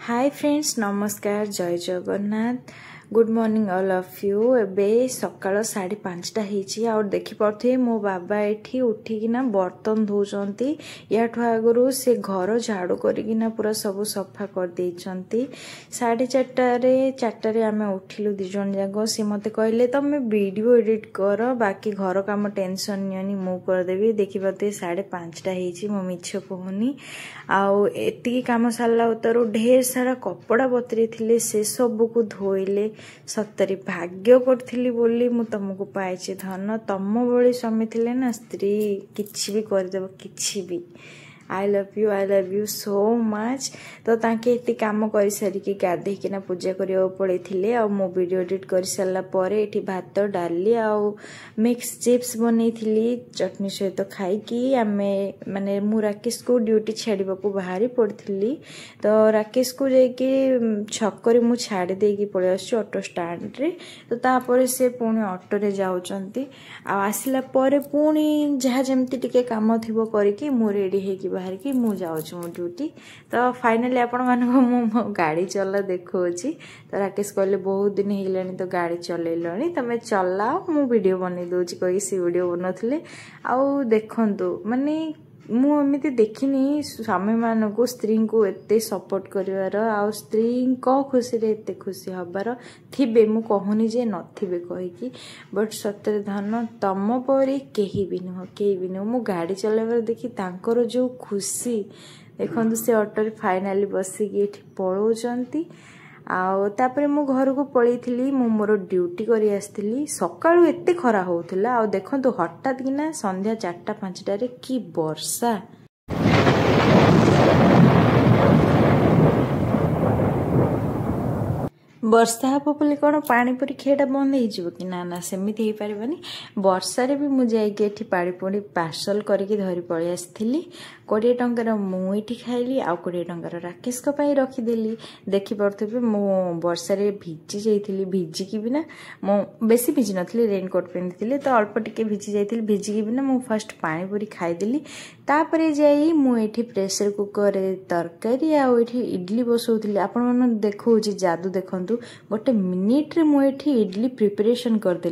Hi friends नमस्कार जय Jagannath good morning all of you एबे सकाळ 5:30 होईची और देखि पड़थे मो बाबा एठी उठिकिना बर्तन धोउचंती याठो आगरु से घर झाड़ू करिकिना पूरा सब सफा कर देइचंती 4:30 रे आमे उठिलु दि जन जागो से मते कहले तमे वीडियो एडिट कर बाकी घर काम टेंशन नियनी मु कर देबी देखि पड़थे 5:30 होईची मो मिछ कहूनी आउ एति काम साला उतरु ढेर सारा कपड़ा बतरी थिले से सब को धोइले सत्तरी भाग्य करथिली बोली मु तुमको पाइछि धन तम बळी स्वामी थिले ना स्त्री किछि भी कर देबो किछि भी I love you so much तो ताके एटी काम करि सारी कि गाधे किना पूजा करियो पड़े थिले आ मो वीडियो एडिट करि साला परे एटी भात डाली आ मिक्स चिप्स बनै थिली चटनी सहित खाई कि आमे माने मु राकेश को ड्यूटी छाड़ीबा को बाहरी पड़थिली तो राकेश को जे कि छकरी मु छाड़ी दे कि पळे आछी ऑटो स्टैंड रे तो तापर से पुणी ऑटो रे जाउचंती आ आसिला परे पुणी जहा जेमती टिके काम थिबो करी कि मु रेडी हे कि बाहर की मु जाऊँ मो ड्यूटी तो फाइनली आपण मानको मो गाड़ी चला देखौची तो राकेश कहले बहुत दिन हेलानी तो गाड़ी चलेलणी तमे चलाओ मु वीडियो बनै दोची कहि से वीडियो बनथले आउ देखंतु माने मु एमिति देखिनी स्वामी मानको स्त्री को एते सपोर्ट करिवार आ स्त्री को खुशी रे एते खुशी हबार थिबे मु कहूनी जे नथिबे कहि कि बट सत्य धन तम परी केही भी नुह मु गाड़ी चलाइबार देखि तांकर जो खुशी देखंतु से ऑटो रे फाइनली बसी कि एठी पळौचंती आउ तापरे मु घर को पळैथिली मु मोर ड्यूटी करी आस्थिली सकाळु एते खरा होउथला आ देखंतु हठात किना संध्या 4:05 रे की वर्षा वर्षा हम बोली कौन पानी परीक्षा बंद हो कि ना सेमती हो पारबनी वर्षा रे भी मुझे पाड़ी पुणी पार्सल करके धरी पलि आसती 20 टंकार मुझे खाइली आउ 20 टंकार राकेश रखीदेली देखिपे मु वर्षा रे भिजी जाइली भिजिकी भी ना मु बेसी भिजी नी रेनकोट पिंधि तो अल्प टिके भिजी जाइली भिजिकी भी ना मु फर्स्ट पानी पूरी खाईदेली तापरे जाई मुझे प्रेसर कुकर तरकारी आठी इडली बसौली आपण मन देखौ जादू देखंतु गोटे मिनिट रे मुझे इडली प्रिपरेशन करदे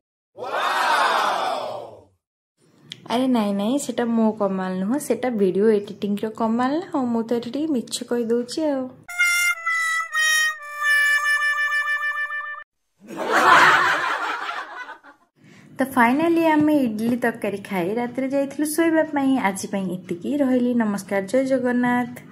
अरे नाई सेटा मो कमाल नुह सेटा वीडियो एडिटिंग रो कमाल ना मु तो एठी मिछ कहि दउची आ तो फाइनली आमे इडली तरकारी खाई रात रे जाइथिलु सोइबा पई आज पई इतिकी रहली नमस्कार जय जगन्नाथ।